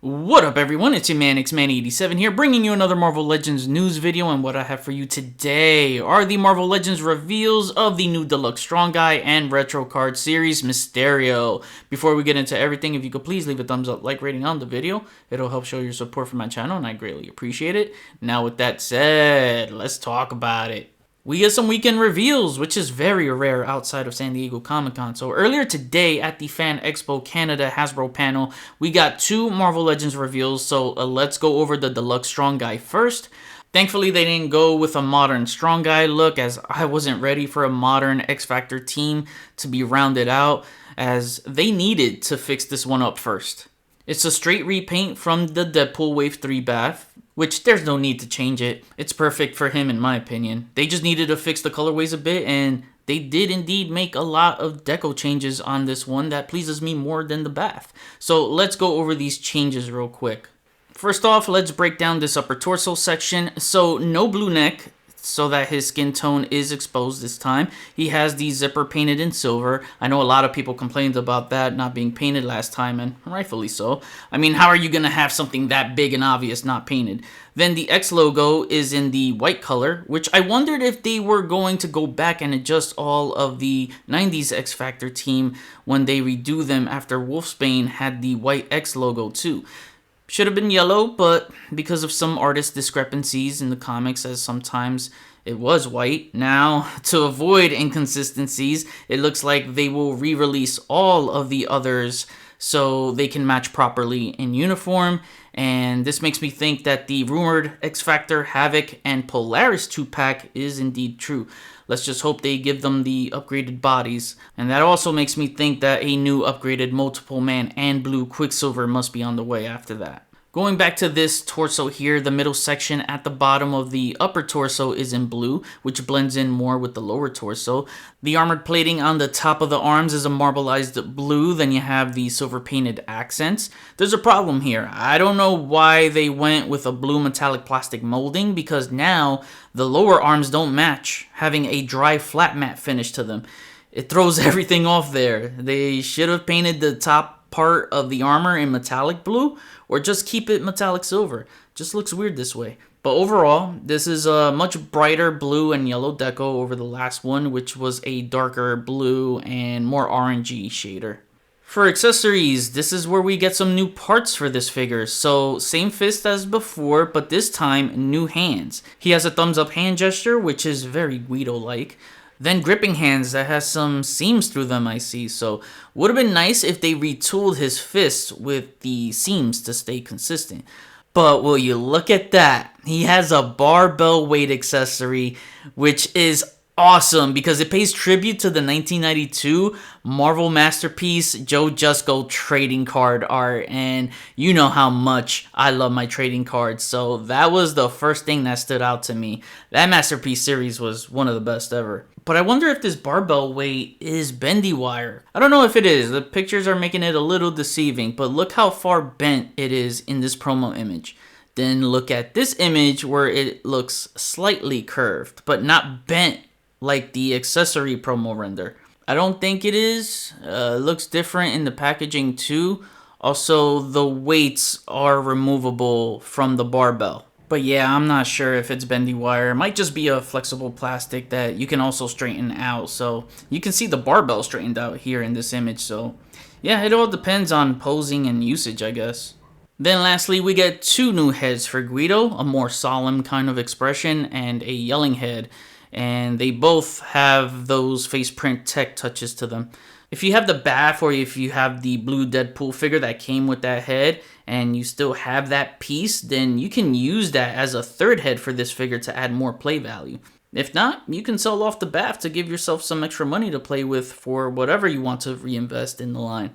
What up everyone, it's your man Xman87 here, bringing you another Marvel Legends news video, and what I have for you today are the Marvel Legends reveals of the new Deluxe Strong Guy and Retro Card Series Mysterio. Before we get into everything, if you could please leave a thumbs up, like rating on the video, it'll help show your support for my channel and I greatly appreciate it. Now with that said, let's talk about it. We get some weekend reveals, which is very rare outside of San Diego Comic-Con. So earlier today at the Fan Expo Canada Hasbro panel, we got two Marvel Legends reveals. So let's go over the Deluxe Strong Guy first. Thankfully, they didn't go with a modern Strong Guy look, as I wasn't ready for a modern X-Factor team to be rounded out, as they needed to fix this one up first. It's a straight repaint from the Deadpool Wave 3 bath, which there's no need to change it. It's perfect for him in my opinion. They just needed to fix the colorways a bit, and they did indeed make a lot of deco changes on this one that pleases me more than the bath. So let's go over these changes real quick. First off, let's break down this upper torso section. So no blue neck, so that his skin tone is exposed this time. He has the zipper painted in silver. I know a lot of people complained about that not being painted last time, and rightfully so. I mean, how are you gonna have something that big and obvious not painted? Then the X logo is in the white color, which I wondered if they were going to go back and adjust all of the 90s X Factor team when they redo them after Wolfsbane had the white X logo too. Should have been yellow, but because of some artist discrepancies in the comics, as sometimes it was white, now to avoid inconsistencies, it looks like they will re-release all of the others so they can match properly in uniform. And this makes me think that the rumored X-Factor, Havoc, and Polaris 2-pack is indeed true. Let's just hope they give them the upgraded bodies. And that also makes me think that a new upgraded Multiple Man and Blue Quicksilver must be on the way after that. Going back to this torso here, the middle section at the bottom of the upper torso is in blue, which blends in more with the lower torso. The armored plating on the top of the arms is a marbleized blue, then you have the silver painted accents. There's a problem here. I don't know why they went with a blue metallic plastic molding, because now the lower arms don't match, having a dry flat matte finish to them. It throws everything off there. They should have painted the top part of the armor in metallic blue, or just keep it metallic silver. Just looks weird this way. But overall, this is a much brighter blue and yellow deco over the last one, which was a darker blue and more orangey shader. For accessories, this is where we get some new parts for this figure. So same fist as before, but this time new hands. He has a thumbs up hand gesture, which is very Guido-like. Then gripping hands that has some seams through them, I see. So would have been nice if they retooled his fists with the seams to stay consistent. But will you look at that? He has a barbell weight accessory, which is awesome because it pays tribute to the 1992 Marvel masterpiece Joe Jusko trading card art, and you know how much I love my trading cards, so that was the first thing that stood out to me. That masterpiece series was one of the best ever. But I wonder if this barbell weight is bendy wire. I don't know if it is. The pictures are making it a little deceiving, but look how far bent it is in this promo image. Then look at this image where it looks slightly curved, but not bent like the accessory promo render. I don't think it is. It looks different in the packaging too. Also, the weights are removable from the barbell. But yeah, I'm not sure if it's bendy wire. It might just be a flexible plastic that you can also straighten out. So you can see the barbell straightened out here in this image. So yeah, it all depends on posing and usage, I guess. Then lastly, we get two new heads for Guido, a more solemn kind of expression, and a yelling head. And they both have those face print tech touches to them. If you have the bath, or if you have the blue Deadpool figure that came with that head and you still have that piece, then you can use that as a third head for this figure to add more play value. If not, you can sell off the bath to give yourself some extra money to play with for whatever you want to reinvest in the line.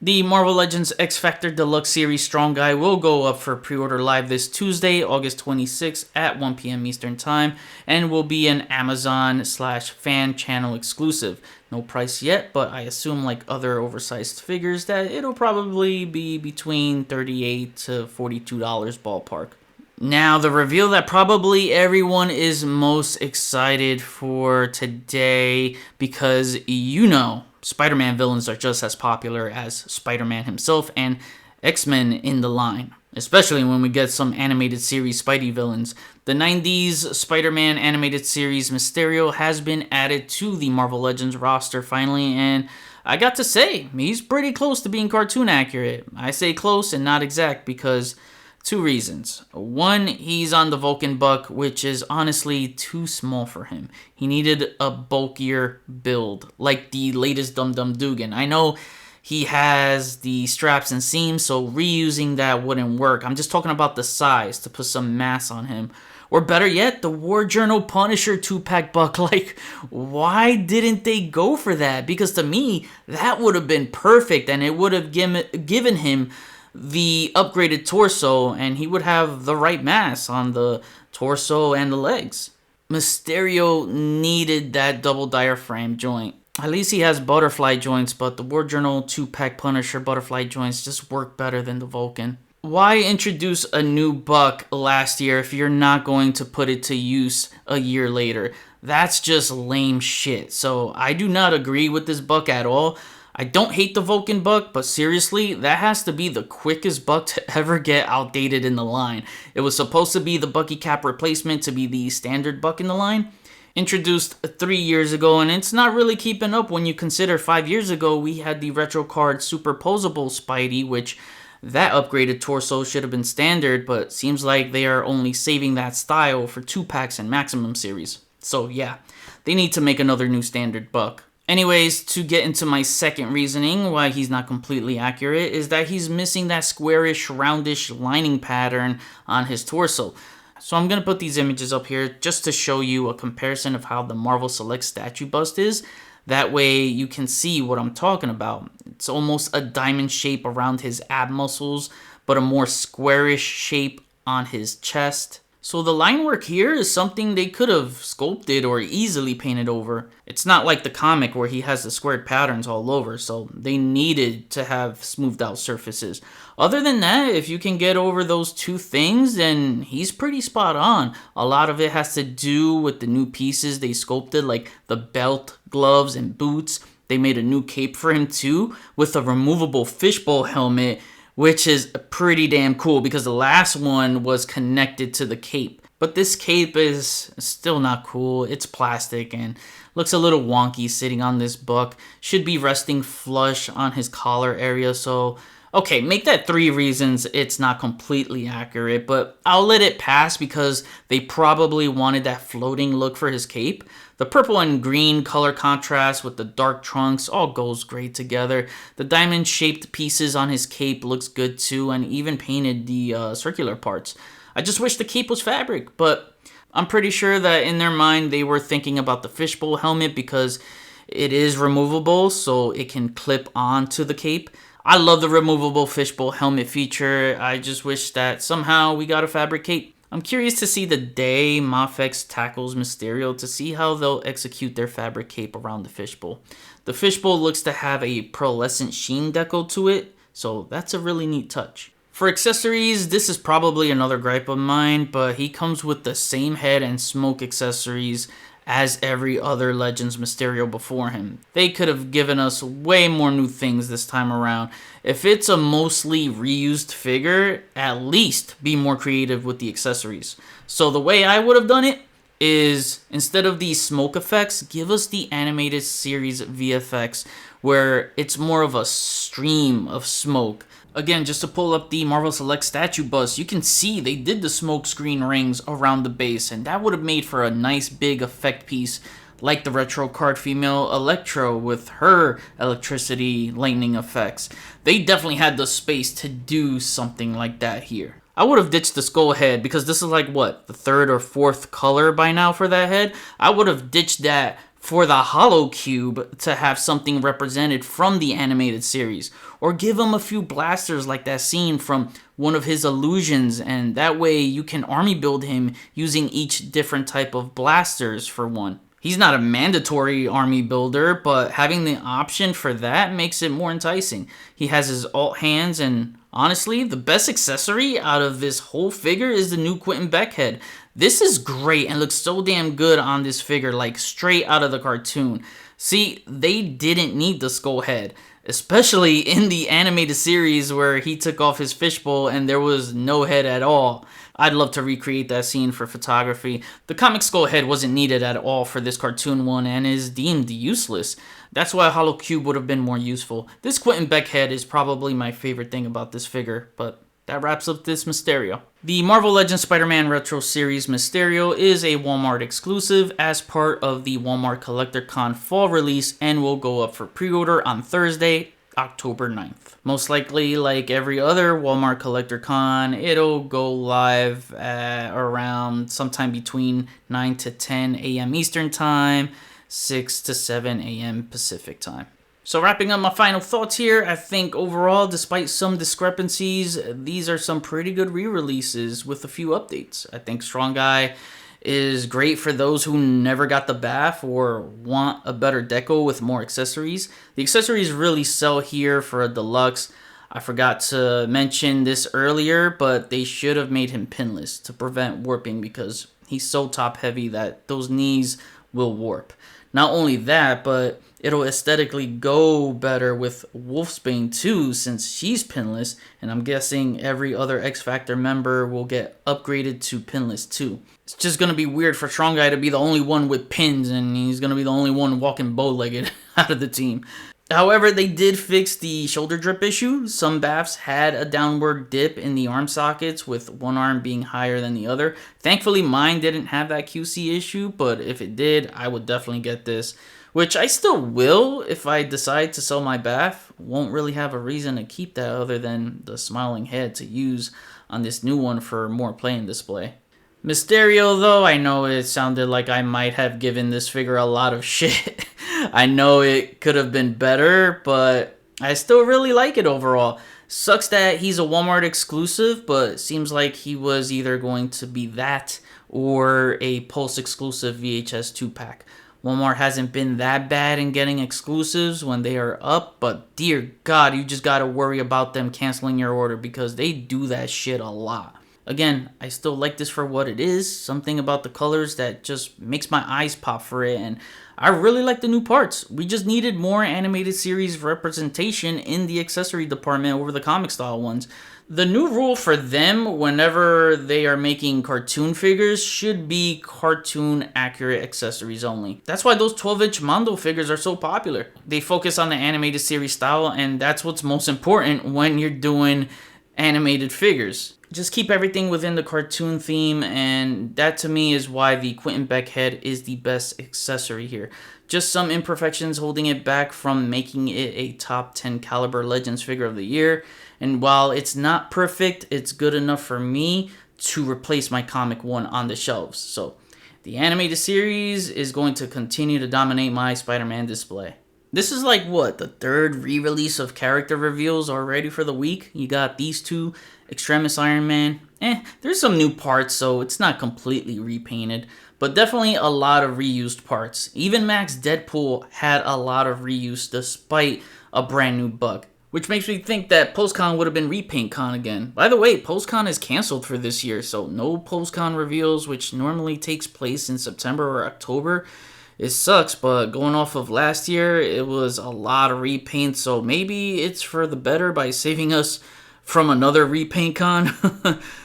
The Marvel Legends X-Factor Deluxe Series Strong Guy will go up for pre-order live this Tuesday, August 26th at 1 p.m. Eastern Time, and will be an Amazon/fan channel exclusive. No price yet, but I assume like other oversized figures that it'll probably be between $38 to $42 ballpark. Now, the reveal that probably everyone is most excited for today, because you know Spider-Man villains are just as popular as Spider-Man himself, and X-Men in the line, especially when we get some animated series Spidey villains. The 90s Spider-Man animated series Mysterio has been added to the Marvel Legends roster finally, and I got to say, he's pretty close to being cartoon accurate. I say close and not exact because two reasons. One, he's on the Vulcan buck, which is honestly too small for him. He needed a bulkier build, like the latest Dum Dum Dugan. I know he has the straps and seams, so reusing that wouldn't work. I'm just talking about the size to put some mass on him. Or better yet, the War Journal Punisher 2-pack buck. Like, why didn't they go for that? Because to me, that would have been perfect, and it would have given him the upgraded torso, and he would have the right mass on the torso and the legs. Mysterio needed that double diaphragm joint. At least he has butterfly joints, but the War Journal 2-pack Punisher butterfly joints just work better than the Vulcan. Why introduce a new buck last year if you're not going to put it to use a year later? That's just lame shit. So I do not agree with this buck at all. I don't hate the Vulcan buck, but seriously, that has to be the quickest buck to ever get outdated in the line. It was supposed to be the Bucky Cap replacement to be the standard buck in the line. Introduced 3 years ago, and it's not really keeping up when you consider 5 years ago we had the retro card superposable Spidey, which that upgraded torso should have been standard, but seems like they are only saving that style for 2-packs and Maximum series. So yeah, they need to make another new standard buck. Anyways, to get into my second reasoning why he's not completely accurate is that he's missing that squarish, roundish lining pattern on his torso. So I'm going to put these images up here just to show you a comparison of how the Marvel Select statue bust is. That way you can see what I'm talking about. It's almost a diamond shape around his ab muscles, but a more squarish shape on his chest. So the line work here is something they could have sculpted or easily painted over. It's not like the comic where he has the squared patterns all over, so they needed to have smoothed out surfaces. Other than that, if you can get over those two things, then he's pretty spot on. A lot of it has to do with the new pieces they sculpted, like the belt, gloves, and boots. They made a new cape for him too, with a removable fishbowl helmet, which is pretty damn cool because the last one was connected to the cape. But this cape is still not cool. It's plastic and looks a little wonky sitting on this buck. Should be resting flush on his collar area. So, okay, make that 3 reasons it's not completely accurate, but I'll let it pass because they probably wanted that floating look for his cape. The purple and green color contrast with the dark trunks all goes great together. The diamond-shaped pieces on his cape looks good too, and even painted the circular parts. I just wish the cape was fabric, but I'm pretty sure that in their mind they were thinking about the fishbowl helmet because it is removable, so it can clip onto the cape. I love the removable fishbowl helmet feature. I just wish that somehow we got a fabric cape. I'm curious to see the day Mafex tackles Mysterio to see how they'll execute their fabric cape around the fishbowl. The fishbowl looks to have a pearlescent sheen deco to it, so that's a really neat touch. For accessories, this is probably another gripe of mine, but he comes with the same head and smoke accessories as every other Legends Mysterio before him. They could have given us way more new things this time around. If it's a mostly reused figure, at least be more creative with the accessories. So the way I would have done it is, instead of these smoke effects, give us the animated series VFX, where it's more of a stream of smoke. Again, just to pull up the Marvel Select statue bust, you can see they did the smoke screen rings around the base, and that would have made for a nice big effect piece like the retro card female Electro with her electricity lightning effects. They definitely had the space to do something like that here. I would have ditched the skull head because this is like, what, the 3rd or 4th color by now for that head? I would have ditched that for the hollow cube to have something represented from the animated series, or give him a few blasters like that scene from one of his illusions, and that way you can army build him using each different type of blasters for one. He's not a mandatory army builder, but having the option for that makes it more enticing. He has his alt hands, and honestly, the best accessory out of this whole figure is the new Quentin Beck head. This is great and looks so damn good on this figure, like straight out of the cartoon. See, they didn't need the skull head. especially in the animated series where he took off his fishbowl and there was no head at all. I'd love to recreate that scene for photography. The comic skull head wasn't needed at all for this cartoon one and is deemed useless. That's why a hollow cube would have been more useful. This Quentin Beck head is probably my favorite thing about this figure, but that wraps up this Mysterio. The Marvel Legends Spider-Man Retro Series Mysterio is a Walmart exclusive as part of the Walmart Collector Con fall release and will go up for pre-order on Thursday, October 9th. Most likely, like every other Walmart Collector Con, it'll go live at around sometime between 9 to 10 a.m. Eastern Time, 6 to 7 a.m. Pacific Time. So wrapping up my final thoughts here, I think overall, despite some discrepancies, these are some pretty good re-releases with a few updates. I think Strong Guy is great for those who never got the bath or want a better deco with more accessories. The accessories really sell here for a deluxe. I forgot to mention this earlier, but they should have made him pinless to prevent warping because he's so top heavy that those knees will warp. Not only that, but it'll aesthetically go better with Wolfsbane too, since she's pinless, and I'm guessing every other X Factor member will get upgraded to pinless too. It's just gonna be weird for Strong Guy to be the only one with pins, and he's gonna be the only one walking bow-legged out of the team. However, they did fix the shoulder drip issue. Some baths had a downward dip in the arm sockets with one arm being higher than the other. Thankfully, mine didn't have that QC issue, but if it did, I would definitely get this. Which I still will if I decide to sell my bath. Won't really have a reason to keep that other than the smiling head to use on this new one for more play and display. Mysterio, though, I know it sounded like I might have given this figure a lot of shit. I know it could have been better, but I still really like it overall. Sucks that he's a Walmart exclusive, but it seems like he was either going to be that or a Pulse exclusive VHS 2-pack. Walmart hasn't been that bad in getting exclusives when they are up, but dear God, you just gotta worry about them canceling your order because they do that shit a lot. Again, I still like this for what it is, something about the colors that just makes my eyes pop for it, and I really like the new parts. We just needed more animated series representation in the accessory department over the comic style ones. The new rule for them whenever they are making cartoon figures should be cartoon accurate accessories only. That's why those 12-inch Mondo figures are so popular. They focus on the animated series style, and that's what's most important when you're doing animated figures. Just keep everything within the cartoon theme, and that to me is why the Quentin Beck head is the best accessory here. Just some imperfections holding it back from making it a top 10 caliber Legends figure of the year. And while it's not perfect, it's good enough for me to replace my comic one on the shelves. So the animated series is going to continue to dominate my Spider-Man display. This is like what, the third re-release of character reveals already for the week? You got these two, Extremis Iron Man. There's some new parts, so it's not completely repainted, but definitely a lot of reused parts. Even Max Deadpool had a lot of reuse despite a brand new bug, which makes me think that PostCon would have been Repaint Con again. By the way, PostCon is canceled for this year, so no PostCon reveals, which normally takes place in September or October. It sucks, but going off of last year, it was a lot of repaint, so maybe it's for the better by saving us from another Repaint Con.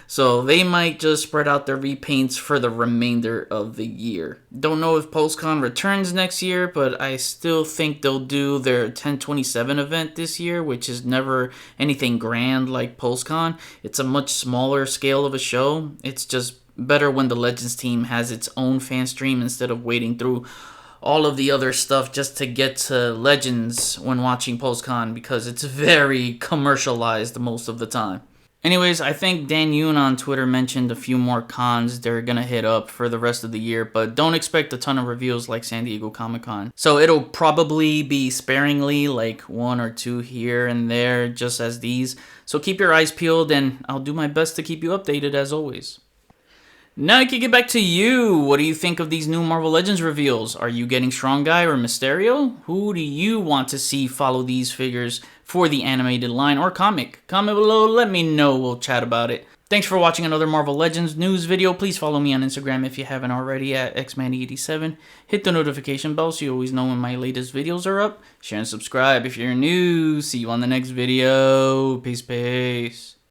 So they might just spread out their repaints for the remainder of the year. Don't know if PostCon returns next year, but I still think they'll do their 1027 event this year, which is never anything grand like PostCon. It's a much smaller scale of a show. It's just better when the Legends team has its own fan stream instead of waiting through all of the other stuff just to get to Legends when watching PostCon, because it's very commercialized most of the time. Anyways, I think Dan Yoon on Twitter mentioned a few more cons they're gonna hit up for the rest of the year, but don't expect a ton of reveals like San Diego Comic-Con. So it'll probably be sparingly, like one or two here and there, just as these. So keep your eyes peeled, and I'll do my best to keep you updated as always. Now I can get back to you. What do you think of these new Marvel Legends reveals? Are you getting Strong Guy or Mysterio? Who do you want to see follow these figures for the animated line or comic? Comment below, let me know, we'll chat about it. Thanks for watching another Marvel Legends news video. Please follow me on Instagram if you haven't already at xman87. Hit the notification bell so you always know when my latest videos are up. Share and subscribe if you're new. See you on the next video. Peace, peace.